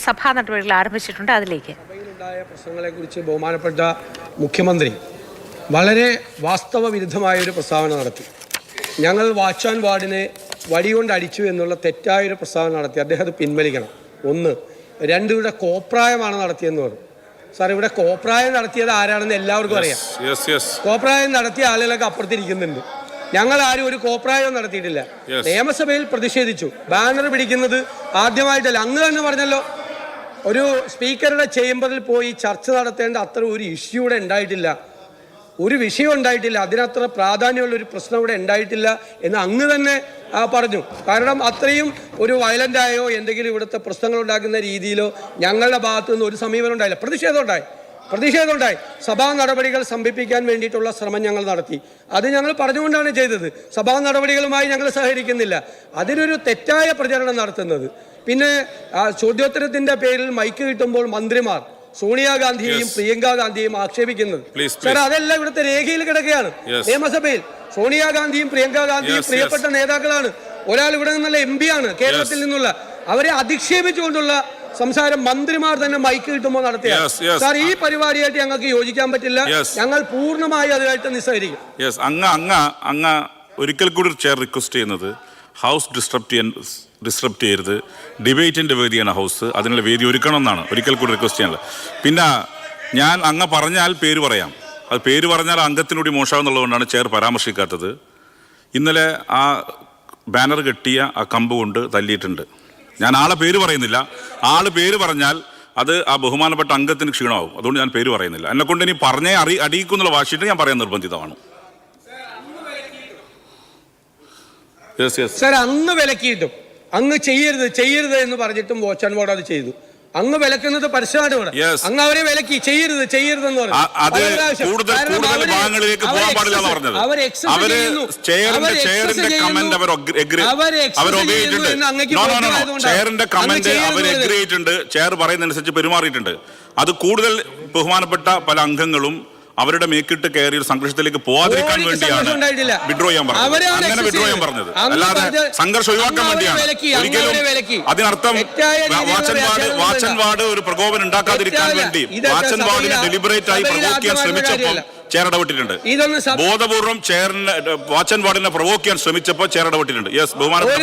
സഭാ നടപടികൾ ആരംഭിച്ചിട്ടുണ്ട്. അതിലേക്ക് സഭയിലുണ്ടായ പ്രശ്നങ്ങളെക്കുറിച്ച് ബഹുമാനപ്പെട്ട മുഖ്യമന്ത്രി വളരെ വാസ്തവ വിരുദ്ധമായ ഒരു പ്രസ്താവന നടത്തി. ഞങ്ങൾ വാച്ച് ആൻഡ് വാർഡിനെ വടികൊണ്ട് അടിച്ചു എന്നുള്ള തെറ്റായൊരു പ്രസ്താവന നടത്തി. അദ്ദേഹം അത് പിൻവലിക്കണം. ഒന്ന്. രണ്ട്, ഇവിടെ കോപ്രായമാണ് നടത്തിയെന്ന് പറഞ്ഞു. സാർ, ഇവിടെ കോപ്രായം നടത്തിയത് ആരാണെന്ന് എല്ലാവർക്കും അറിയാം. കോപ്രായം നടത്തിയ ആളുകളൊക്കെ അപ്പുറത്തിരിക്കുന്നുണ്ട്. ഞങ്ങൾ ആരും ഒരു കോപ്രായം നടത്തിയിട്ടില്ല. നിയമസഭയിൽ പ്രതിഷേധിച്ചു. ബാനർ പിടിക്കുന്നത് ആദ്യമായിട്ടല്ല. അങ്ങ് തന്നെ പറഞ്ഞല്ലോ, ഒരു സ്പീക്കറുടെ ചേംബറിൽ പോയി ചർച്ച നടത്തേണ്ട അത്ര ഒരു ഇഷ്യൂ ഇവിടെ ഉണ്ടായിട്ടില്ല, ഒരു വിഷയം ഉണ്ടായിട്ടില്ല, അതിനത്ര പ്രാധാന്യമുള്ള ഒരു പ്രശ്നം ഇവിടെ ഉണ്ടായിട്ടില്ല എന്ന് അങ്ങ് തന്നെ പറഞ്ഞു. കാരണം അത്രയും ഒരു വയലൻ്റായോ എന്തെങ്കിലും ഇവിടുത്തെ പ്രശ്നങ്ങൾ ഉണ്ടാക്കുന്ന രീതിയിലോ ഞങ്ങളുടെ ഭാഗത്തു നിന്ന് ഒരു സമീപനം ഉണ്ടായില്ല. പ്രതിഷേധമുണ്ടായി. സഭാ നടപടികൾ സംഭിപ്പിക്കാൻ വേണ്ടിയിട്ടുള്ള ശ്രമം ഞങ്ങൾ നടത്തി. അത് ഞങ്ങൾ പറഞ്ഞുകൊണ്ടാണ് ചെയ്തത്. സഭാ നടപടികളുമായി ഞങ്ങൾ സഹകരിക്കുന്നില്ല. അതിനൊരു തെറ്റായ പ്രചരണം നടത്തുന്നത്, പിന്നെ ചോദ്യോത്തരത്തിന്റെ പേരിൽ മൈക്ക് കിട്ടുമ്പോൾ മന്ത്രിമാർ സോണിയാഗാന്ധിയെയും പ്രിയങ്ക ഗാന്ധിയെയും ആക്ഷേപിക്കുന്നത്, സാർ, അതെല്ലാം ഇവിടുത്തെ രേഖയിൽ കിടക്കുകയാണ്. നിയമസഭയിൽ സോണിയാഗാന്ധിയും പ്രിയങ്ക ഗാന്ധിയും പ്രിയപ്പെട്ട നേതാക്കളാണ്. ഒരാൾ ഇവിടെ നിന്നുള്ള MP ആണ്, കേരളത്തിൽ നിന്നുള്ള. അവരെ അധിക്ഷേപിച്ചുകൊണ്ടുള്ള സംസാരം മന്ത്രിമാർ തന്നെ മൈക്ക് കിട്ടുമ്പോൾ നടത്തിയ സാർ, ഈ പരിപാടിയായിട്ട് ഞങ്ങൾക്ക് യോജിക്കാൻ പറ്റില്ല. ഞങ്ങൾ പൂർണ്ണമായി അതുമായിട്ട് നിസ്സഹരിക്കും. അങ്ങ് ഒരിക്കൽ കൂടി ചെയർ റിക്വസ്റ്റ് ചെയ്യുന്നത് ഹൗസ് ഡിസ്ട്രപ്റ്റ് ചെയ്യരുത്. ഡിബേറ്റിൻ്റെ വേദിയാണ് ഹൗസ്, അതിനുള്ള വേദി ഒരുക്കണം എന്നാണ് ഒരിക്കൽ കൂടി റിക്വസ്റ്റ് ചെയ്യാനുള്ളത്. പിന്നെ ഞാൻ അങ്ങ് പറഞ്ഞാൽ പേര് പറയാം. അത് പേര് പറഞ്ഞാൽ അംഗത്തിനൂടി മോശമാകുന്നുള്ളതുകൊണ്ടാണ് ചെയർ പരാമർശിക്കാത്തത്. ഇന്നലെ ആ ബാനർ കെട്ടിയ ആ കമ്പ് കൊണ്ട് തല്ലിയിട്ടുണ്ട്. ഞാൻ ആളെ പേര് പറയുന്നില്ല. ആള് പേര് പറഞ്ഞാൽ അത് ആ ബഹുമാനപ്പെട്ട അംഗത്തിന് ക്ഷീണമാവും. അതുകൊണ്ട് ഞാൻ പേര് പറയുന്നില്ല. എന്നെക്കൊണ്ട് ഇനി പറഞ്ഞേ അടിയിക്കുന്നുള്ള വാശിയിട്ട് ഞാൻ പറയാൻ നിർബന്ധിതമാണ്. സാർ, അന്ന് വിലക്കിയിട്ടും അങ്ങ് ചെയ്യരുത് എന്ന് പറഞ്ഞിട്ടും വാച്ച് ആൻഡ് വാർഡ് അത് ചെയ്തു. അങ്ങ് വിലക്കുന്നത് പരസ്യമായിട്ട് അങ്ങ് അവരെ വിലക്കി ചെയ്യരുത് എന്ന് പറഞ്ഞു. ചെയർ പറയുന്നതനുസരിച്ച് പെരുമാറിയിട്ടുണ്ട്. അത് കൂടുതൽ ബഹുമാനപ്പെട്ട പല അംഗങ്ങളും അവരുടെ മേക്കിട്ട് കയറി ഒരു സംഘർഷത്തിലേക്ക് പോവാതിരിക്കാൻ വേണ്ടിയാണ് വിഡ്രോ ചെയ്യാൻ പറഞ്ഞത്. അങ്ങനെ വിഡ്രോ ചെയ്യാൻ പറഞ്ഞത്, അല്ലാതെ സംഘർഷം ഒഴിവാക്കാൻ വേണ്ടിയാണ്. ഒരിക്കലും അതിനർത്ഥം വാച്ച് ആൻഡ് വാർഡ് ഒരു പ്രകോപനം ഉണ്ടാക്കാതിരിക്കാൻ വേണ്ടി വാച്ച് ആൻഡ് വാർഡിനെ ഡെലിബറേറ്റ് ആയി പ്രൊവോക്ക് ചെയ്യാൻ ശ്രമിച്ചപ്പോൾ ചെയർ ഇടപെട്ടിട്ടുണ്ട്. ബോധപൂർവം ചെയറിനെ വാച്ച് ആൻഡ് വാർഡിനെ പ്രൊവോക്ക് ചെയ്യാൻ ശ്രമിച്ചപ്പോൾ ചെയർ ഇടപെട്ടിട്ടുണ്ട്. യെസ്, ബഹുമാനപ്പെട്ട